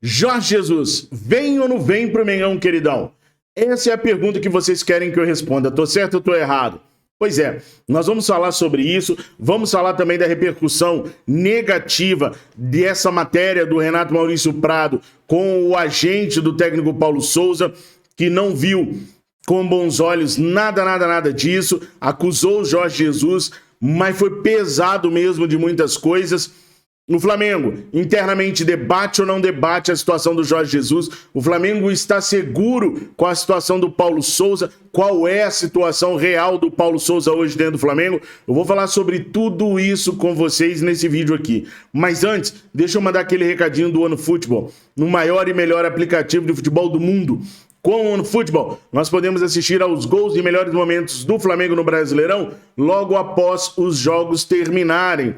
Jorge Jesus, vem ou não vem pro Mengão, queridão? Essa é a pergunta que vocês querem que eu responda. Tô certo ou tô errado? Pois é, nós vamos falar sobre isso, vamos falar também da repercussão negativa dessa matéria do Renato Maurício Prado com o agente do técnico Paulo Souza, que não viu com bons olhos nada disso, acusou o Jorge Jesus, mas foi pesado mesmo de muitas coisas. O Flamengo internamente debate ou não debate a situação do Jorge Jesus? O Flamengo está seguro com a situação do Paulo Souza? Qual é a situação real do Paulo Souza hoje dentro do Flamengo? Eu vou falar sobre tudo isso com vocês nesse vídeo aqui. Mas antes, deixa eu mandar aquele recadinho do OneFootball, no maior e melhor aplicativo de futebol do mundo. Com o OneFootball, nós podemos assistir aos gols e melhores momentos do Flamengo no Brasileirão logo após os jogos terminarem.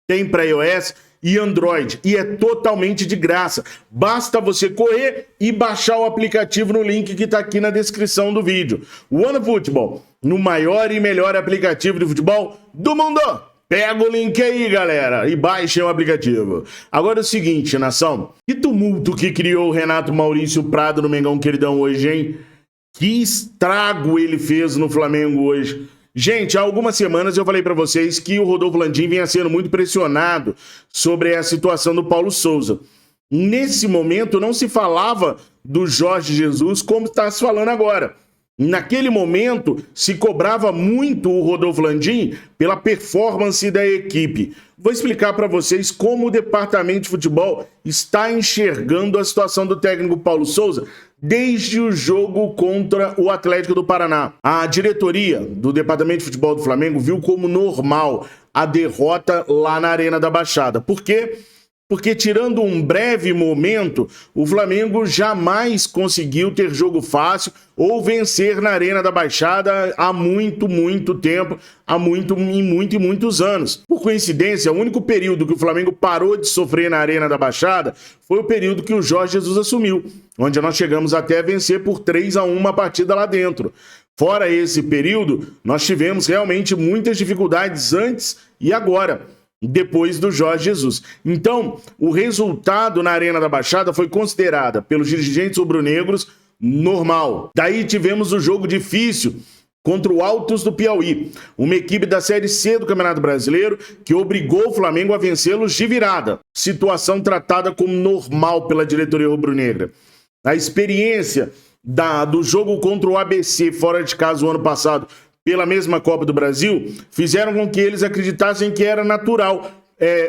Tem para iOS e Android e é totalmente de graça. Basta você correr e baixar o aplicativo no link que está aqui na descrição do vídeo. O OneFootball, no maior e melhor aplicativo de futebol do mundo. Pega o link aí, galera, e baixem o aplicativo. Agora é o seguinte, nação. Que tumulto que criou o Renato Maurício Prado no Mengão, queridão, hoje, hein? Que estrago ele fez no Flamengo hoje. Gente, há algumas semanas eu falei para vocês que o Rodolfo Landim vinha sendo muito pressionado sobre a situação do Paulo Souza. Nesse momento não se falava do Jorge Jesus como está se falando agora. Naquele momento se cobrava muito o Rodolfo Landim pela performance da equipe. Vou explicar para vocês como o departamento de futebol está enxergando a situação do técnico Paulo Souza desde o jogo contra o Atlético do Paraná. A diretoria do Departamento de Futebol do Flamengo viu como normal a derrota lá na Arena da Baixada. Por quê? Porque tirando um breve momento, o Flamengo jamais conseguiu ter jogo fácil ou vencer na Arena da Baixada há muito tempo, há muitos anos. Por coincidência, o único período que o Flamengo parou de sofrer na Arena da Baixada foi o período que o Jorge Jesus assumiu, onde nós chegamos até a vencer por 3-1 uma partida lá dentro. Fora esse período, nós tivemos realmente muitas dificuldades antes e agora, depois do Jorge Jesus. Então, o resultado na Arena da Baixada foi considerado pelos dirigentes rubro-negros normal. Daí tivemos o jogo difícil contra o Altos do Piauí, uma equipe da Série C do Campeonato Brasileiro que obrigou o Flamengo a vencê-los de virada. Situação tratada como normal pela diretoria rubro-negra. A experiência do jogo contra o ABC fora de casa o ano passado pela mesma Copa do Brasil, fizeram com que eles acreditassem que era natural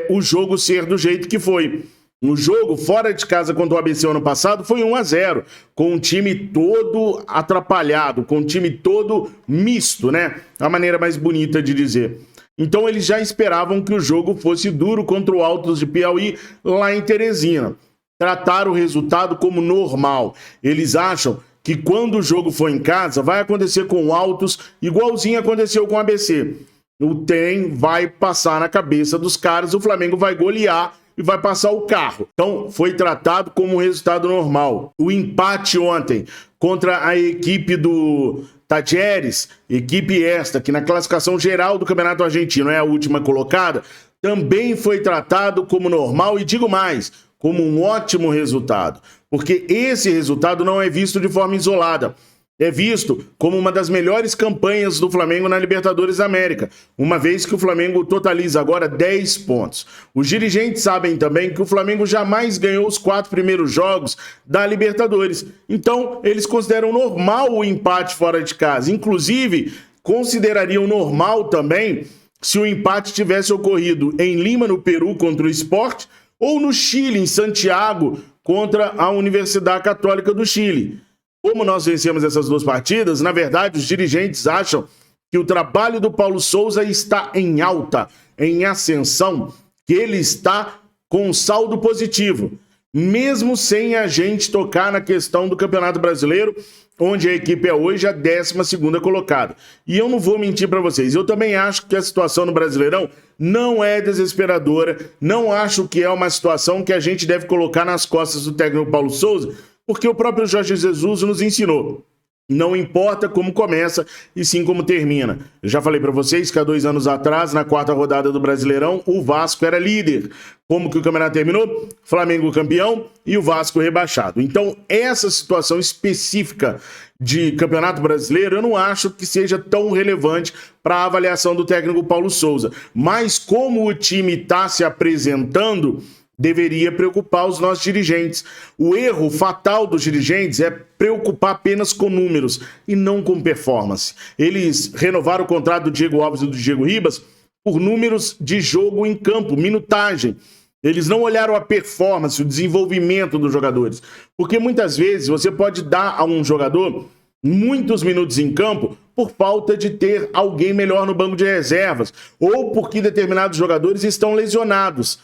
o jogo ser do jeito que foi. O jogo fora de casa contra o ABC ano passado foi 1-0, com um time todo atrapalhado, com um time todo misto, né? A maneira mais bonita de dizer. Então eles já esperavam que o jogo fosse duro contra o Altos de Piauí lá em Teresina. Trataram o resultado como normal. Eles acham que quando o jogo for em casa, vai acontecer com o Altos, igualzinho aconteceu com o ABC. O trem vai passar na cabeça dos caras, o Flamengo vai golear e vai passar o carro. Então, foi tratado como um resultado normal. O empate ontem contra a equipe do Tadieres, equipe esta, que na classificação geral do Campeonato Argentino é a última colocada, também foi tratado como normal e, digo mais, como um ótimo resultado. Porque esse resultado não é visto de forma isolada. É visto como uma das melhores campanhas do Flamengo na Libertadores da América, uma vez que o Flamengo totaliza agora 10 pontos. Os dirigentes sabem também que o Flamengo jamais ganhou os 4 primeiros jogos da Libertadores. Então, eles consideram normal o empate fora de casa. Inclusive, considerariam normal também se o empate tivesse ocorrido em Lima, no Peru, contra o Sport, ou no Chile, em Santiago, contra a Universidade Católica do Chile. Como nós vencemos essas duas partidas, na verdade, os dirigentes acham que o trabalho do Paulo Souza está em alta, em ascensão, que ele está com um saldo positivo, mesmo sem a gente tocar na questão do Campeonato Brasileiro, onde a equipe é hoje a 12ª colocada. E eu não vou mentir para vocês, eu também acho que a situação no Brasileirão não é desesperadora, não acho que é uma situação que a gente deve colocar nas costas do técnico Paulo Souza, porque o próprio Jorge Jesus nos ensinou Não importa como começa e sim como termina. Eu já falei para vocês que há 2 anos atrás, na 4ª rodada do Brasileirão, o Vasco era líder. Como que o campeonato terminou? Flamengo campeão e o Vasco rebaixado. Então, essa situação específica de Campeonato Brasileiro, eu não acho que seja tão relevante para a avaliação do técnico Paulo Souza. Mas como o time está se apresentando, deveria preocupar os nossos dirigentes. O erro fatal dos dirigentes é preocupar apenas com números e não com performance. Eles renovaram o contrato do Diego Alves e do Diego Ribas por números de jogo em campo, minutagem. Eles não olharam a performance, o desenvolvimento dos jogadores. Porque muitas vezes você pode dar a um jogador muitos minutos em campo por falta de ter alguém melhor no banco de reservas ou porque determinados jogadores estão lesionados.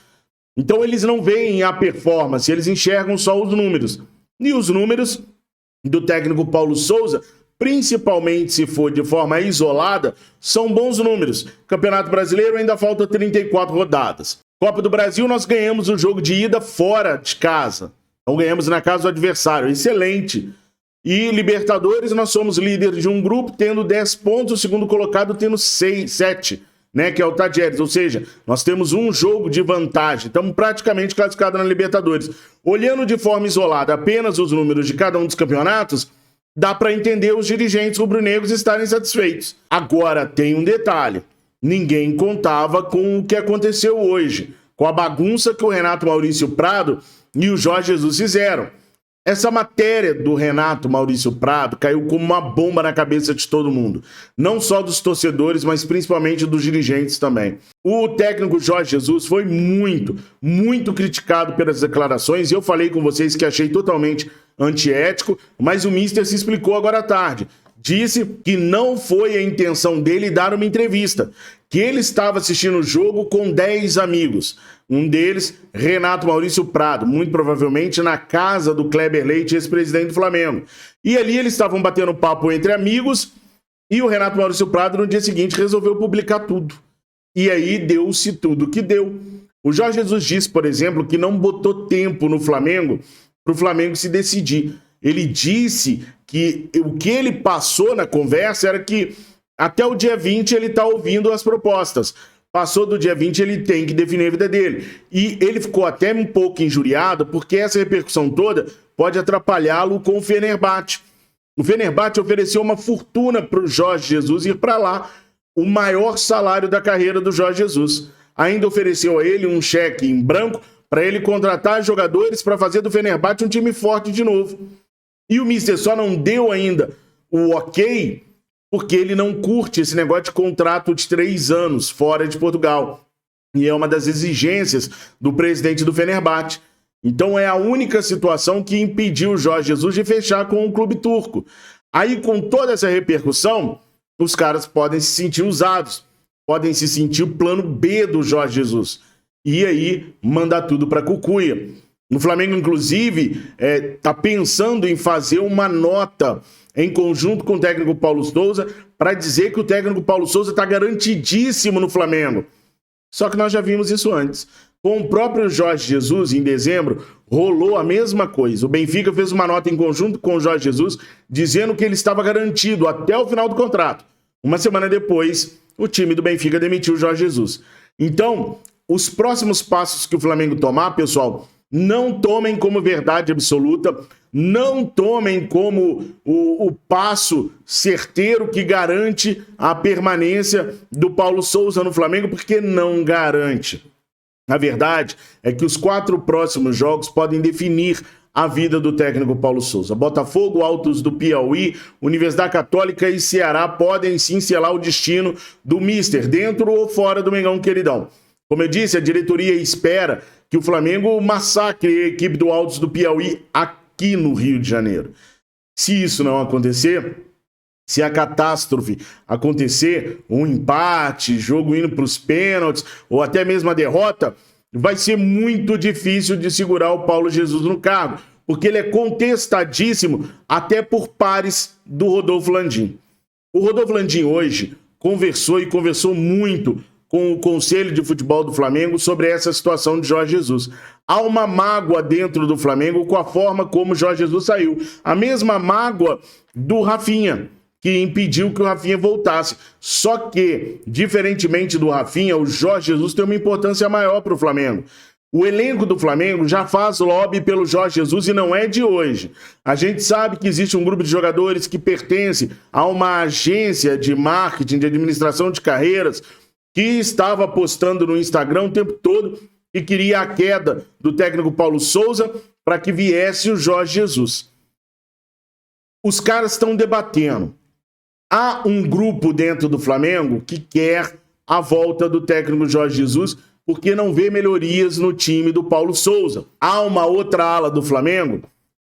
Então eles não veem a performance, eles enxergam só os números. E os números do técnico Paulo Souza, principalmente se for de forma isolada, são bons números. Campeonato Brasileiro ainda falta 34 rodadas. Copa do Brasil nós ganhamos o jogo de ida fora de casa. Então ganhamos na casa do adversário, excelente. E Libertadores nós somos líderes de um grupo tendo 10 pontos, o segundo colocado tendo 7. Que é o Tadieres, ou seja, nós temos um jogo de vantagem, estamos praticamente classificados na Libertadores. Olhando de forma isolada apenas os números de cada um dos campeonatos, dá para entender os dirigentes rubro-negros estarem satisfeitos. Agora, tem um detalhe, ninguém contava com o que aconteceu hoje, com a bagunça que o Renato Maurício Prado e o Jorge Jesus fizeram. Essa matéria do Renato Maurício Prado caiu como uma bomba na cabeça de todo mundo. Não só dos torcedores, mas principalmente dos dirigentes também. O técnico Jorge Jesus foi muito criticado pelas declarações e eu falei com vocês que achei totalmente antiético, mas o Mister se explicou agora à tarde. Disse que não foi a intenção dele dar uma entrevista, que ele estava assistindo o jogo com 10 amigos. Um deles, Renato Maurício Prado, muito provavelmente na casa do Kleber Leite, ex-presidente do Flamengo. E ali eles estavam batendo papo entre amigos e o Renato Maurício Prado no dia seguinte resolveu publicar tudo. E aí deu-se tudo que deu. O Jorge Jesus disse, por exemplo, que não botou tempo no Flamengo para o Flamengo se decidir. Ele disse que o que ele passou na conversa era que até o dia 20 ele está ouvindo as propostas. Passou do dia 20, ele tem que definir a vida dele. E ele ficou até um pouco injuriado, porque essa repercussão toda pode atrapalhá-lo com o Fenerbahçe. O Fenerbahçe ofereceu uma fortuna para o Jorge Jesus ir para lá, o maior salário da carreira do Jorge Jesus. Ainda ofereceu a ele um cheque em branco para ele contratar jogadores para fazer do Fenerbahçe um time forte de novo. E o Mister só não deu ainda o ok porque ele não curte esse negócio de contrato de 3 anos fora de Portugal. E é uma das exigências do presidente do Fenerbahçe. Então é a única situação que impediu o Jorge Jesus de fechar com o clube turco. Aí, com toda essa repercussão, os caras podem se sentir usados, podem se sentir o plano B do Jorge Jesus. E aí, mandar tudo para cucuia. O Flamengo, inclusive, está pensando em fazer uma nota em conjunto com o técnico Paulo Souza para dizer que o técnico Paulo Souza está garantidíssimo no Flamengo. Só que nós já vimos isso antes. Com o próprio Jorge Jesus, em dezembro, rolou a mesma coisa. O Benfica fez uma nota em conjunto com o Jorge Jesus dizendo que ele estava garantido até o final do contrato. Uma semana depois, o time do Benfica demitiu o Jorge Jesus. Então, os próximos passos que o Flamengo tomar, pessoal, não tomem como verdade absoluta, não tomem como o passo certeiro que garante a permanência do Paulo Souza no Flamengo, porque não garante. A verdade é que os 4 próximos jogos podem definir a vida do técnico Paulo Souza. Botafogo, Altos do Piauí, Universidade Católica e Ceará podem sim selar o destino do Mister, dentro ou fora do Mengão Queridão. Como eu disse, a diretoria espera que o Flamengo massacre a equipe do Altos do Piauí aqui no Rio de Janeiro. Se isso não acontecer, se a catástrofe acontecer, um empate, jogo indo para os pênaltis, ou até mesmo a derrota, vai ser muito difícil de segurar o Paulo Jesus no cargo, porque ele é contestadíssimo até por pares do Rodolfo Landim. O Rodolfo Landim hoje conversou muito com o Conselho de Futebol do Flamengo sobre essa situação de Jorge Jesus. Há uma mágoa dentro do Flamengo com a forma como Jorge Jesus saiu. A mesma mágoa do Rafinha, que impediu que o Rafinha voltasse. Só que, diferentemente do Rafinha, o Jorge Jesus tem uma importância maior para o Flamengo. O elenco do Flamengo já faz lobby pelo Jorge Jesus e não é de hoje. A gente sabe que existe um grupo de jogadores que pertence a uma agência de marketing, de administração de carreiras, que estava postando no Instagram o tempo todo e queria a queda do técnico Paulo Souza para que viesse o Jorge Jesus. Os caras estão debatendo. Há um grupo dentro do Flamengo que quer a volta do técnico Jorge Jesus porque não vê melhorias no time do Paulo Souza. Há uma outra ala do Flamengo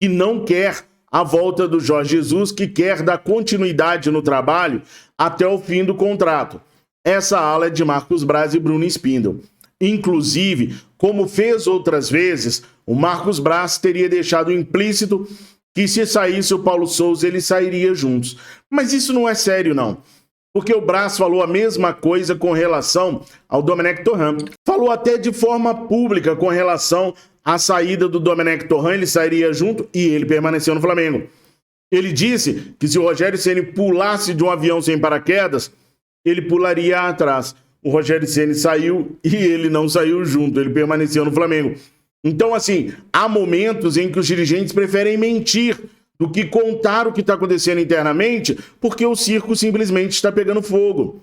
que não quer a volta do Jorge Jesus, que quer dar continuidade no trabalho até o fim do contrato. Essa ala é de Marcos Braz e Bruno Spindel. Inclusive, como fez outras vezes, o Marcos Braz teria deixado implícito que se saísse o Paulo Souza, eles sairiam juntos. Mas isso não é sério, não. Porque o Braz falou a mesma coisa com relação ao Domenech Torrent. Falou até de forma pública com relação à saída do Domenech Torrent, ele sairia junto e ele permaneceu no Flamengo. Ele disse que se o Rogério Ceni pulasse de um avião sem paraquedas, ele pularia atrás. O Rogério Ceni saiu e ele não saiu junto, ele permaneceu no Flamengo. Então, assim, há momentos em que os dirigentes preferem mentir do que contar o que está acontecendo internamente, porque o circo simplesmente está pegando fogo.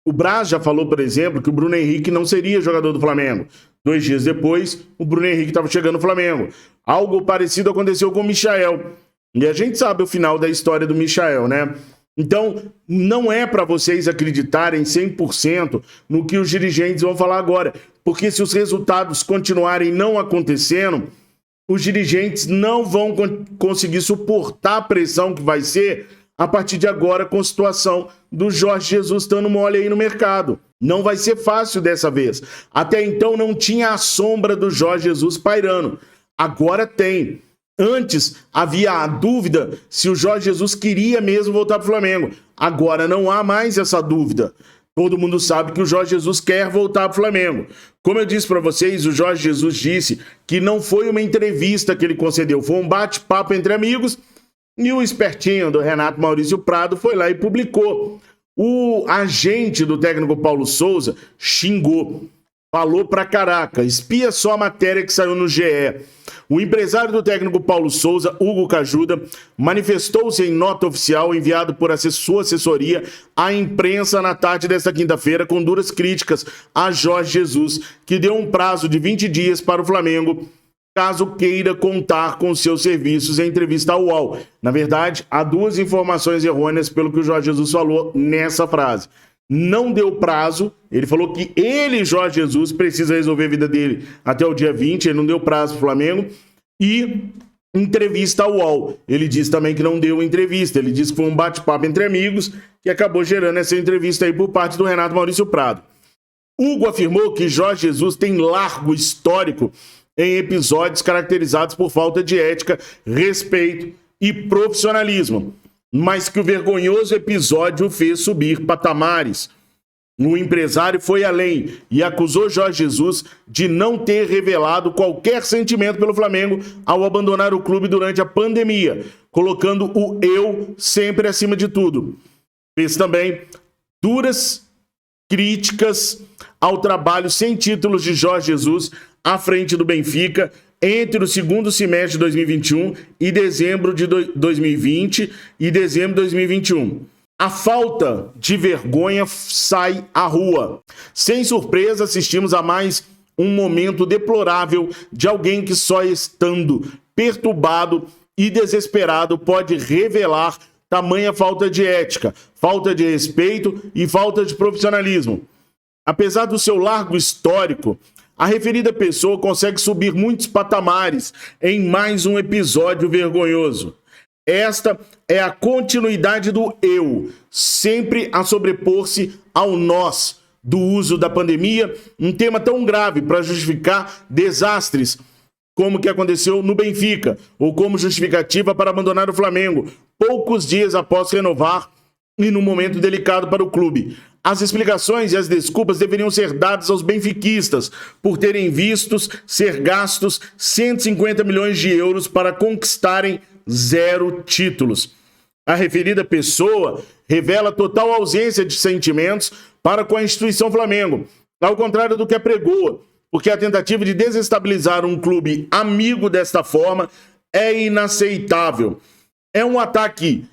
O Braz já falou, por exemplo, que o Bruno Henrique não seria jogador do Flamengo. 2 dias depois, o Bruno Henrique estava chegando no Flamengo. Algo parecido aconteceu com o Michael. E a gente sabe o final da história do Michael, né? Então, não é para vocês acreditarem 100% no que os dirigentes vão falar agora. Porque se os resultados continuarem não acontecendo, os dirigentes não vão conseguir suportar a pressão que vai ser a partir de agora com a situação do Jorge Jesus estando mole aí no mercado. Não vai ser fácil dessa vez. Até então não tinha a sombra do Jorge Jesus pairando. Agora tem. Antes havia a dúvida se o Jorge Jesus queria mesmo voltar para o Flamengo. Agora não há mais essa dúvida. Todo mundo sabe que o Jorge Jesus quer voltar para o Flamengo. Como eu disse para vocês, o Jorge Jesus disse que não foi uma entrevista que ele concedeu, foi um bate-papo entre amigos e o espertinho do Renato Maurício Prado foi lá e publicou. O agente do técnico Paulo Souza xingou, falou pra caraca, espia só a matéria que saiu no GE. O empresário do técnico Paulo Souza, Hugo Cajuda, manifestou-se em nota oficial enviado por sua assessoria à imprensa na tarde desta quinta-feira com duras críticas a Jorge Jesus, que deu um prazo de 20 dias para o Flamengo, caso queira contar com seus serviços em entrevista ao UOL. Na verdade, há 2 informações errôneas pelo que o Jorge Jesus falou nessa frase. Não deu prazo, ele falou que ele, Jorge Jesus, precisa resolver a vida dele até o dia 20, ele não deu prazo para o Flamengo, e entrevista ao UOL. Ele disse também que não deu entrevista, ele disse que foi um bate-papo entre amigos que acabou gerando essa entrevista aí por parte do Renato Maurício Prado. Hugo afirmou que Jorge Jesus tem largo histórico em episódios caracterizados por falta de ética, respeito e profissionalismo, mas que o vergonhoso episódio o fez subir patamares. O empresário foi além e acusou Jorge Jesus de não ter revelado qualquer sentimento pelo Flamengo ao abandonar o clube durante a pandemia, colocando o eu sempre acima de tudo. Fez também duras críticas ao trabalho sem títulos de Jorge Jesus à frente do Benfica entre o segundo semestre de 2021 e dezembro de 2020 e dezembro de 2021. A falta de vergonha sai à rua. Sem surpresa, assistimos a mais um momento deplorável de alguém que só estando perturbado e desesperado pode revelar tamanha falta de ética, falta de respeito e falta de profissionalismo. Apesar do seu largo histórico, a referida pessoa consegue subir muitos patamares em mais um episódio vergonhoso. Esta é a continuidade do eu, sempre a sobrepor-se ao nós, do uso da pandemia, um tema tão grave para justificar desastres como o que aconteceu no Benfica, ou como justificativa para abandonar o Flamengo, poucos dias após renovar e num momento delicado para o clube. As explicações e as desculpas deveriam ser dadas aos benfiquistas por terem vistos ser gastos 150 milhões de euros para conquistarem 0 títulos. A referida pessoa revela total ausência de sentimentos para com a instituição Flamengo, ao contrário do que apregoa, porque a tentativa de desestabilizar um clube amigo desta forma é inaceitável. É um ataque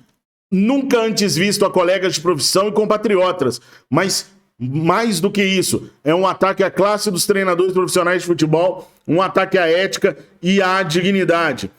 nunca antes visto a colegas de profissão e compatriotas, mas mais do que isso, é um ataque à classe dos treinadores profissionais de futebol, um ataque à ética e à dignidade.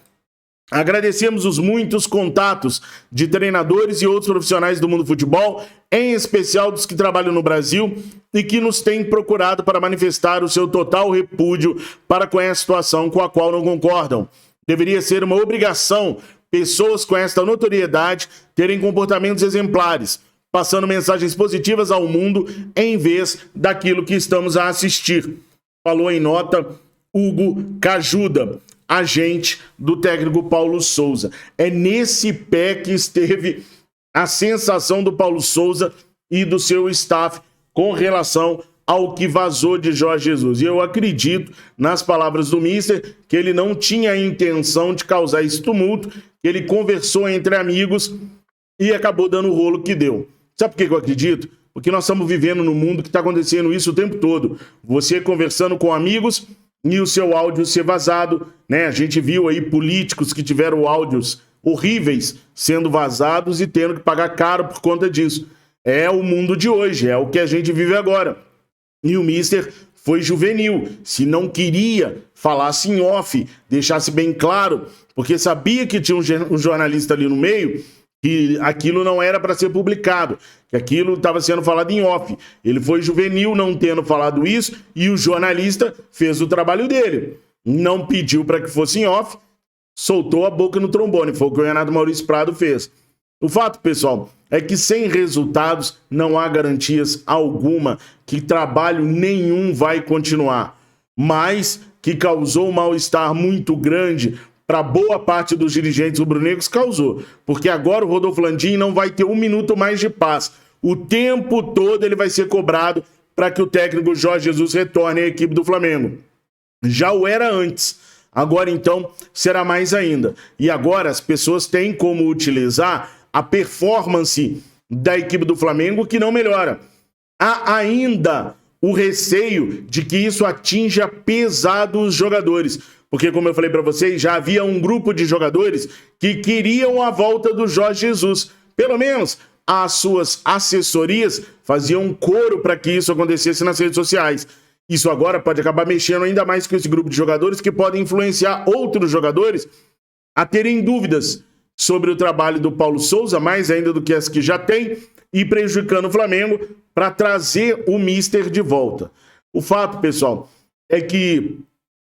Agradecemos os muitos contatos de treinadores e outros profissionais do mundo do futebol, em especial dos que trabalham no Brasil e que nos têm procurado para manifestar o seu total repúdio para com essa situação com a qual não concordam. Deveria ser uma obrigação pessoas com esta notoriedade terem comportamentos exemplares, passando mensagens positivas ao mundo em vez daquilo que estamos a assistir. Falou em nota Hugo Cajuda, agente do técnico Paulo Souza. É nesse pé que esteve a sensação do Paulo Souza e do seu staff com relação ao que vazou de Jorge Jesus. E eu acredito, nas palavras do Mister, que ele não tinha a intenção de causar esse tumulto, que ele conversou entre amigos e acabou dando o rolo que deu. Sabe por que eu acredito? Porque nós estamos vivendo num mundo que está acontecendo isso o tempo todo. Você conversando com amigos e o seu áudio ser vazado, né? A gente viu aí políticos que tiveram áudios horríveis sendo vazados e tendo que pagar caro por conta disso. É o mundo de hoje, é o que a gente vive agora. E o Mister foi juvenil, se não queria, falasse em off, deixasse bem claro, porque sabia que tinha um jornalista ali no meio, que aquilo não era para ser publicado, que aquilo estava sendo falado em off. Ele foi juvenil não tendo falado isso e o jornalista fez o trabalho dele. Não pediu para que fosse em off, soltou a boca no trombone, foi o que o Renato Maurício Prado fez. O fato, pessoal, é que sem resultados não há garantias alguma que trabalho nenhum vai continuar, mas que causou um mal-estar muito grande para boa parte dos dirigentes rubro-negros, causou, porque agora o Rodolfo Landim não vai ter um minuto mais de paz. O tempo todo ele vai ser cobrado para que o técnico Jorge Jesus retorne à equipe do Flamengo. Já o era antes. Agora, então, será mais ainda. E agora as pessoas têm como utilizar a performance da equipe do Flamengo que não melhora. Há ainda o receio de que isso atinja pesado os jogadores. Porque, como eu falei para vocês, já havia um grupo de jogadores que queriam a volta do Jorge Jesus. Pelo menos as suas assessorias faziam um coro para que isso acontecesse nas redes sociais. Isso agora pode acabar mexendo ainda mais com esse grupo de jogadores que podem influenciar outros jogadores a terem dúvidas sobre o trabalho do Paulo Souza, mais ainda do que as que já tem, e prejudicando o Flamengo para trazer o Mister de volta. O fato, pessoal, é que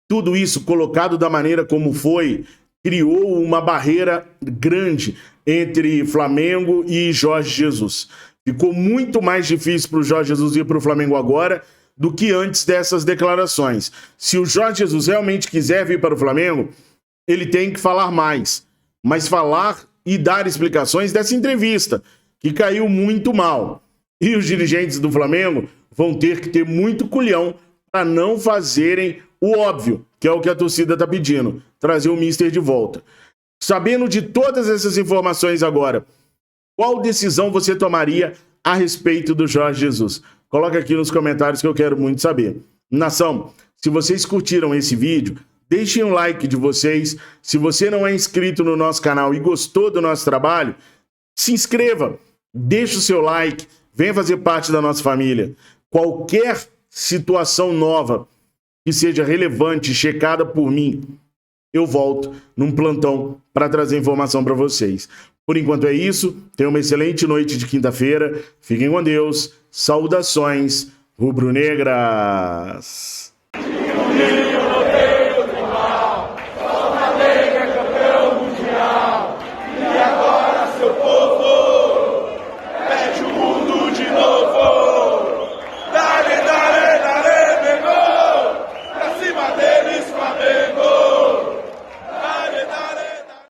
tudo isso, colocado da maneira como foi, criou uma barreira grande entre Flamengo e Jorge Jesus. Ficou muito mais difícil para o Jorge Jesus ir para o Flamengo agora do que antes dessas declarações. Se o Jorge Jesus realmente quiser vir para o Flamengo, ele tem que falar mais. Mas falar e dar explicações dessa entrevista, que caiu muito mal. E os dirigentes do Flamengo vão ter que ter muito culhão para não fazerem o óbvio, que é o que a torcida está pedindo, trazer o Mister de volta. Sabendo de todas essas informações agora, qual decisão você tomaria a respeito do Jorge Jesus? Coloca aqui nos comentários que eu quero muito saber. Nação, se vocês curtiram esse vídeo, deixem um like de vocês. Se você não é inscrito no nosso canal e gostou do nosso trabalho, se inscreva, deixe o seu like, venha fazer parte da nossa família. Qualquer situação nova que seja relevante, checada por mim, eu volto num plantão para trazer informação para vocês. Por enquanto é isso. Tenham uma excelente noite de quinta-feira. Fiquem com Deus. Saudações rubro-negras.